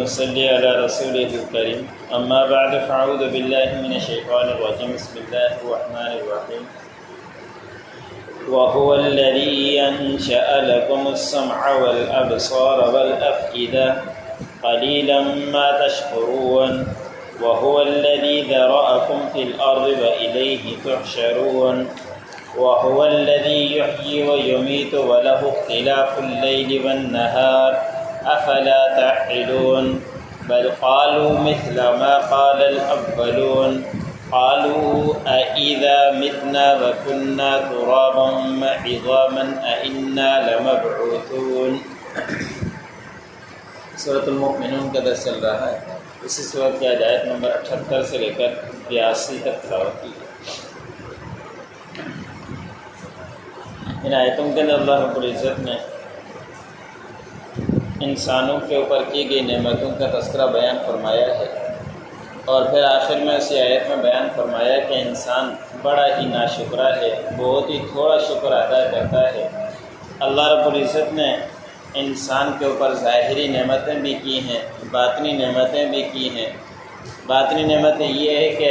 ونصلي على رسوله الكريم أما بعد فأعوذ بالله من الشيطان الرجيم بسم الله الرحمن الرحيم وهو الذي أنشأ لكم السمع والأبصار والأفئدة قليلا ما تشكرون وهو الذي ذرأكم في الأرض وإليه تحشرون وهو الذي يحيي ويميت وله اختلاف الليل والنهار أفلا تعقلون بل قالوا مثل ما قال الأولون قالوا أإذا متنا وكنا ترابا عظاما أإنا لمبعوثون۔ سورۃ المؤمنون کا درس چل رہا ہے۔ اسی سورت کی آیت نمبر 78 سے لے کر 82 تک تلاوت کی۔ ان آیتوں کے اندر اللہ رب العزت نے انسانوں کے اوپر کی گئی نعمتوں کا تذکرہ بیان فرمایا ہے، اور پھر آخر میں اسی آیت میں بیان فرمایا کہ انسان بڑا ہی ناشکرا ہے، بہت ہی تھوڑا شکر ادا کرتا ہے۔ اللہ رب العزت نے انسان کے اوپر ظاہری نعمتیں بھی کی ہیں، باطنی نعمتیں بھی کی ہیں۔ باطنی نعمتیں یہ ہے کہ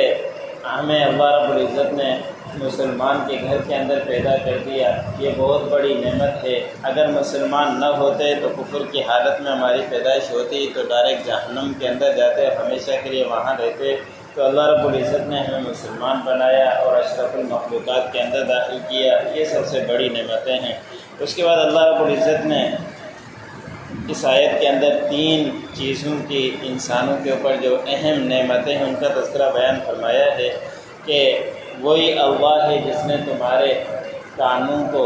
ہمیں اللہ رب العزت نے مسلمان کے گھر کے اندر پیدا کر دیا، یہ بہت بڑی نعمت ہے۔ اگر مسلمان نہ ہوتے تو کفر کی حالت میں ہماری پیدائش ہوتی تو ڈائریکٹ جہنم کے اندر جاتے، ہمیشہ کے لیے وہاں رہتے۔ تو اللہ رب العزت نے ہمیں مسلمان بنایا اور اشرف المخلوقات کے اندر داخل کیا، یہ سب سے بڑی نعمتیں ہیں۔ اس کے بعد اللہ رب العزت نے اس آیت کے اندر 3 چیزوں کی انسانوں کے اوپر جو اہم نعمتیں ہیں ان کا تذکرہ بیان فرمایا ہے کہ وہی اللہ ہے جس نے تمہارے کانوں کو،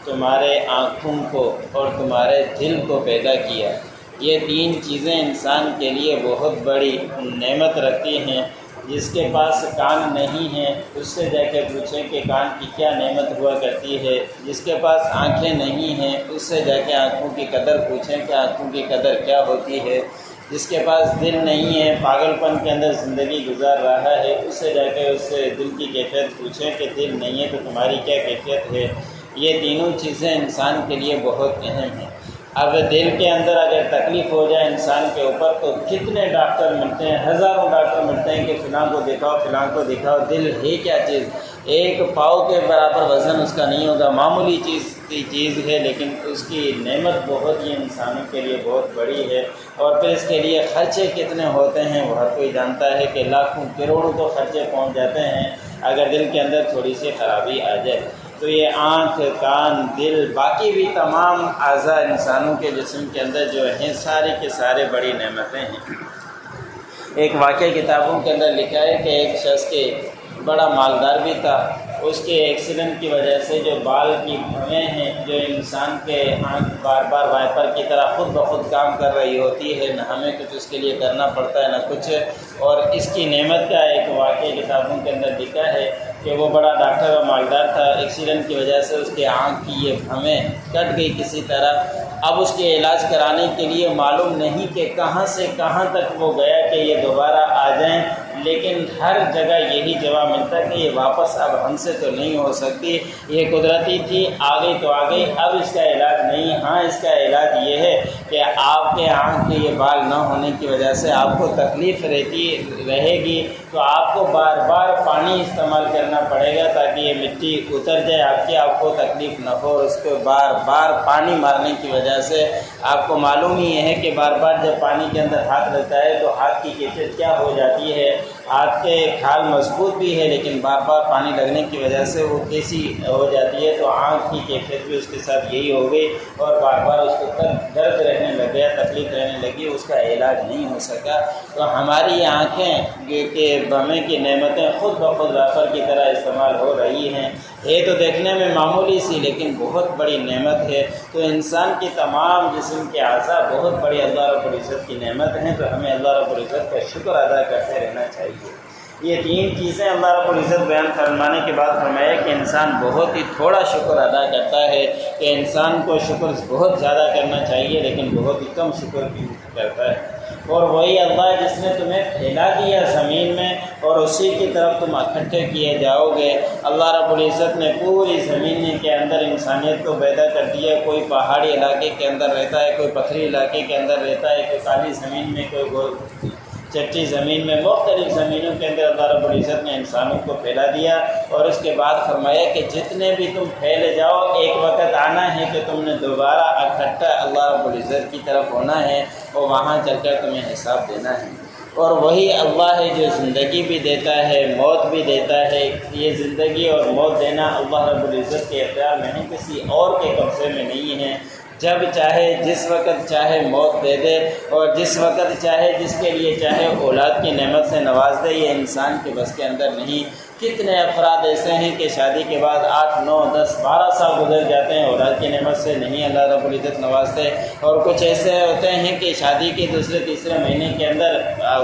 تمہارے آنکھوں کو اور تمہارے دل کو پیدا کیا۔ یہ 3 چیزیں انسان کے لیے بہت بڑی نعمت رکھتی ہیں۔ جس کے پاس کان نہیں ہیں اس سے جا کے پوچھیں کہ کان کی کیا نعمت ہوا کرتی ہے۔ جس کے پاس آنکھیں نہیں ہیں اس سے جا کے آنکھوں کی قدر پوچھیں کہ آنکھوں کی قدر کیا ہوتی ہے۔ جس کے پاس دل نہیں ہے، پاگل پن کے اندر زندگی گزار رہا ہے، اس سے جا کے اس سے دل کی کیفیت پوچھیں کہ دل نہیں ہے تو تمہاری کیا کیفیت ہے۔ یہ تینوں چیزیں انسان کے لیے بہت اہم ہیں۔ اب دل کے اندر اگر تکلیف ہو جائے انسان کے اوپر تو کتنے ڈاکٹر ملتے ہیں، ہزاروں ڈاکٹر ملتے ہیں کہ فلاں کو دکھاؤ فلاں کو دکھاؤ۔ دل ہے کیا چیز؟ ایک پاؤ کے برابر وزن اس کا نہیں ہوگا، معمولی چیز ہے، لیکن اس کی نعمت بہت ہی انسانوں کے لیے بہت بڑی ہے۔ اور پھر اس کے لیے خرچے کتنے ہوتے ہیں وہ ہر کوئی جانتا ہے کہ لاکھوں کروڑوں تو خرچے پہنچ جاتے ہیں اگر دل کے اندر تھوڑی سی خرابی آ جائے۔ تو یہ آنکھ، کان، دل، باقی بھی تمام اعضاء انسانوں کے جسم کے اندر جو ہیں سارے کے سارے بڑی نعمتیں ہیں۔ ایک واقعہ کتابوں کے اندر لکھا ہے کہ ایک شخص کے بڑا مالدار بھی تھا، اس کے ایکسیڈنٹ کی وجہ سے جو بال کی بھویں ہیں جو انسان کے آنکھ بار بار وائپر کی طرح خود بخود کام کر رہی ہوتی ہے، نہ ہمیں کچھ اس کے لیے کرنا پڑتا ہے نہ کچھ۔ اور اس کی نعمت کا ایک واقعہ کتابوں کے اندر لکھا ہے کہ وہ بڑا ڈاکٹر اور مالدار تھا، ایکسیڈنٹ کی وجہ سے اس کے آنکھ کی یہ بھویں کٹ گئی کسی طرح۔ اب اس کے علاج کرانے کے لیے معلوم نہیں کہ کہاں سے کہاں تک وہ گیا کہ یہ دوبارہ آ جائیں، لیکن ہر جگہ یہی جواب ملتا کہ یہ واپس اب ہم سے تو نہیں ہو سکتی، یہ قدرتی تھی، آ گئی تو آ گئی، اب اس کا علاج نہیں۔ ہاں اس کا علاج یہ ہے کہ آپ کے آنکھ کے یہ بال نہ ہونے کی وجہ سے آپ کو تکلیف رہے گی، تو آپ کو بار بار پانی استعمال کرنا پڑے گا تاکہ یہ مٹی اتر جائے آپ کو تکلیف نہ ہو۔ اس کو بار بار پانی مارنے کی وجہ سے آپ کو معلوم ہی ہے کہ بار بار جب پانی کے اندر ہاتھ لگتا ہے تو ہاتھ کی کیفیت کیا ہو جاتی ہے۔ ہاتھ کے کھال مضبوط بھی ہے لیکن بار بار پانی لگنے کی وجہ سے وہ کیسی ہو جاتی ہے، تو آنکھ کی کیفیت بھی اس کے ساتھ یہی ہو گئی اور بار بار اس کو درد رہنے لگ گیا، تکلیف رہنے لگی، اس کا علاج نہیں ہو سکا۔ تو ہماری آنکھیں کہ بھویں کی نعمتیں خود بخود وافر کی طرح استعمال ہو رہی ہیں، یہ تو دیکھنے میں معمولی سی لیکن بہت بڑی نعمت ہے۔ تو انسان کی تمام جسم کے اعضاء بہت بڑی اللہ رب العزت کی نعمت ہیں، تو ہمیں اللہ رب العزت کا شکر ادا کرتے رہنا چاہیے۔ یہ 3 چیزیں اللہ رب العزت بیان فرمانے کے بعد فرمایا کہ انسان بہت ہی تھوڑا شکر ادا کرتا ہے، کہ انسان کو شکر بہت زیادہ کرنا چاہیے لیکن بہت ہی کم شکر بھی کرتا ہے۔ اور وہی اللہ جس نے تمہیں پھیلا دیا زمین میں اور اسی کی طرف تم اکٹھے کیے جاؤ گے۔ اللہ رب العزت نے پوری زمین کے اندر انسانیت کو پیدا کر دیا، کوئی پہاڑی علاقے کے اندر رہتا ہے، کوئی پتھری علاقے کے اندر رہتا ہے، کوئی کالی زمین میں، کوئی چٹی زمین میں، مختلف زمینوں کے اندر اللہ رب العزت نے انسانوں کو پھیلا دیا، اور اس کے بعد فرمایا کہ جتنے بھی تم پھیلے جاؤ ایک وقت آنا ہے کہ تم نے دوبارہ اکٹھا اللہ رب العزت کی طرف ہونا ہے اور وہاں چل کر تمہیں حساب دینا ہے۔ اور وہی اللہ ہے جو زندگی بھی دیتا ہے، موت بھی دیتا ہے۔ یہ زندگی اور موت دینا اللہ رب العزت کے اختیار میں ہے، کسی اور کے قبضے میں نہیں ہے۔ جب چاہے جس وقت چاہے موت دے دے، اور جس وقت چاہے جس کے لیے چاہے اولاد کی نعمت سے نواز دے، یہ انسان کے بس کے اندر نہیں۔ کتنے افراد ایسے ہیں کہ شادی کے بعد 8، 9، 10، 12 سال گزر جاتے ہیں، اولاد کی نعمت سے نہیں اللہ رب العزت نوازتے، اور کچھ ایسے ہوتے ہیں کہ شادی کے دوسرے تیسرے مہینے کے اندر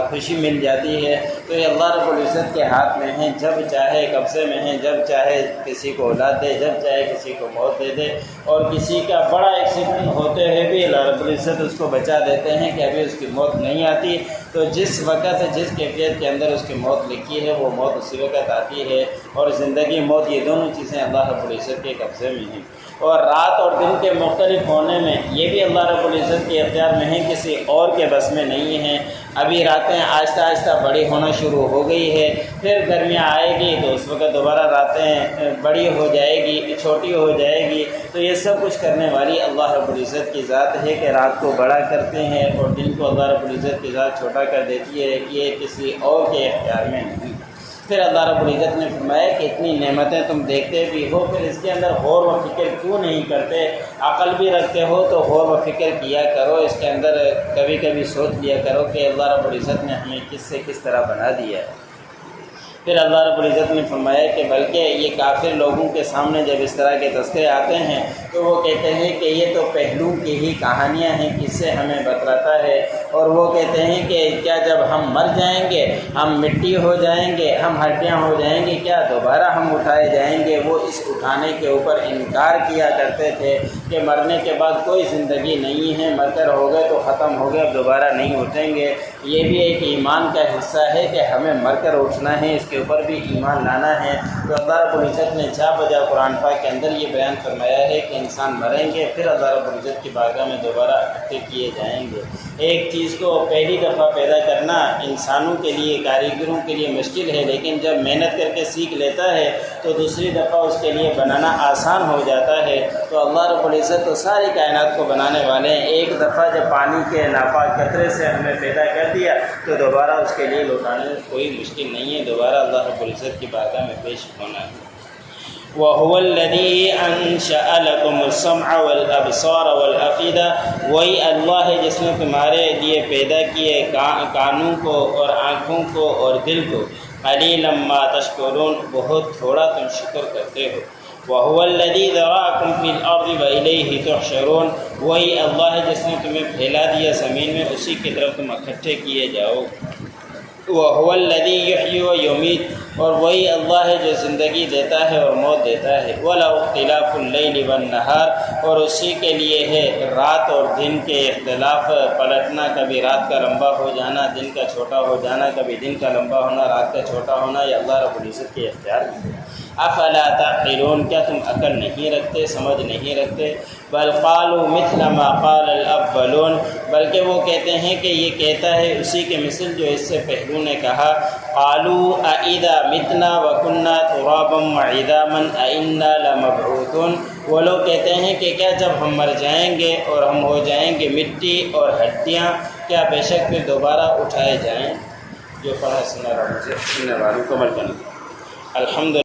خوشی مل جاتی ہے۔ تو یہ اللہ رب العزت کے ہاتھ میں ہے، جب چاہے قبضے میں ہے، جب چاہے کسی کو اولاد دے، جب چاہے کسی کو موت دے دے، اور کسی کا بڑا ایکسیڈنٹ ہوتے ہوئے بھی اللہ رب العزت اس کو بچا دیتے ہیں کہ ابھی اس کی موت نہیں آتی۔ تو جس وقت جس کیفیت کے اندر اس کی موت لکھی ہے وہ موت اسی وقت آتی ہے، اور زندگی موت یہ دونوں چیزیں اللہ رب العزت کے قبضے میں ہیں۔ اور رات اور دن کے مختلف ہونے میں یہ بھی اللہ رب العزت کے اختیار میں ہے، کسی اور کے بس میں نہیں ہے۔ ابھی راتیں آہستہ آہستہ بڑی ہونا شروع ہو گئی ہے، پھر گرمیاں آئے گی تو اس وقت دوبارہ راتیں بڑی ہو جائے گی، چھوٹی ہو جائے گی۔ تو یہ سب کچھ کرنے والی اللہ رب العزت کی ذات ہے کہ رات کو بڑا کرتے ہیں اور دن کو اللہ رب العزت کی ذات چھوٹا کر دیتی ہے، یہ کسی اور کے اختیار میں نہیں۔ پھر اللہ رب العزت نے فرمایا کہ اتنی نعمتیں تم دیکھتے بھی ہو، پھر اس کے اندر غور و فکر کیوں نہیں کرتے؟ عقل بھی رکھتے ہو تو غور و فکر کیا کرو، اس کے اندر کبھی کبھی سوچ لیا کرو کہ اللہ رب العزت نے ہمیں کس سے کس طرح بنا دیا ہے۔ پھر اللہ رب العزت نے فرمایا کہ بلکہ یہ کافر لوگوں کے سامنے جب اس طرح کے تذکرے آتے ہیں تو وہ کہتے ہیں کہ یہ تو پہلو کی ہی کہانیاں ہیں، کس سے ہمیں بتلاتا ہے، اور وہ کہتے ہیں کہ کیا جب ہم مر جائیں گے، ہم مٹی ہو جائیں گے، ہم ہڈیاں ہو جائیں گے، کیا دوبارہ ہم اٹھائے جائیں گے؟ وہ اس اٹھانے کے اوپر انکار کیا کرتے تھے کہ مرنے کے بعد کوئی زندگی نہیں ہے، مر کر ہو گئے تو ختم ہو گئے، اب دوبارہ نہیں اٹھیں گے۔ یہ بھی ایک ایمان کا حصہ ہے کہ ہمیں مر کر اٹھنا ہے، اس کے اوپر بھی ایمان لانا ہے۔ تو اللہ رب العزت نے جا بجا قرآن پاک کے اندر یہ بیان فرمایا ہے کہ انسان مریں گے، پھر اللہ رب العزت کی بارگاہ میں دوبارہ اکٹھے کیے جائیں گے۔ ایک چیز کو پہلی دفعہ پیدا کرنا انسانوں کے لیے، کاریگروں کے لیے مشکل ہے، لیکن جب محنت کر کے سیکھ لیتا ہے تو دوسری دفعہ اس کے لیے بنانا آسان ہو جاتا ہے۔ تو اللہ رب العزت تو ساری کائنات کو بنانے والے ہیں، ایک دفعہ جب پانی کے ناپاک قطرے سے ہمیں پیدا کر دیا تو دوبارہ اس کے لیے لوٹانے میں کوئی مشکل نہیں ہے، دوبارہ اللہ رب العزت کی بارگاہ میں پیش ہونا ہے۔ وَهُوَ الَّذِي أَنشَأَ لَكُمُ السَّمْعَ وَالْأَبْصَارَ وَالْأَفْئِدَةَ، وہی اللہ ہے جس نے تمہارے لیے پیدا کیے کانوں کو اور آنکھوں کو اور دل کو۔ قَلِيلًا مَا تَشْكُرُونَ، بہت تھوڑا تم شکر کرتے ہو۔ وَهُوَ الَّذِي ذَرَأَكُمْ فِي الْأَرْضِ وَإِلَيْهِ تُحْشَرُونَ، وہی اللہ ہے جس نے تمہیں پھیلا دیا زمین میں، اسی کی طرف تم اکٹھے کیے جاؤ۔ وَهُوَ الَّذِي يُحْيِي وَيُمِيتُ، اور وہی اللہ ہے جو زندگی دیتا ہے اور موت دیتا ہے۔ وَلَهُ اخْتِلَافُ اللَّيْلِ وَالنَّهَارِ، اور اسی کے لیے ہے رات اور دن کے اختلاف، پلٹنا، کبھی رات کا لمبا ہو جانا، دن کا چھوٹا ہو جانا، کبھی دن کا لمبا ہونا، رات کا چھوٹا ہونا، یہ اللہ رب العزت کے اختیار میں ہے۔ افلا تعقلون، کیا تم عقل نہیں رکھتے، سمجھ نہیں رکھتے؟ بل قالوا مثل ما قال الاولون، بلکہ وہ کہتے ہیں کہ یہ کہتا ہے اسی کے مثل جو اس سے پہلو نے کہا۔ قالوا اذا متنا وكنا ترابا وعظاما ائنا لمبعوثون، وہ لوگ کہتے ہیں کہ کیا جب ہم مر جائیں گے اور ہم ہو جائیں گے مٹی اور ہڈیاں، کیا بے شک پھر دوبارہ اٹھائے جائیں؟ جو پڑھا سننے والوں کو عمل کرنا۔ الحمد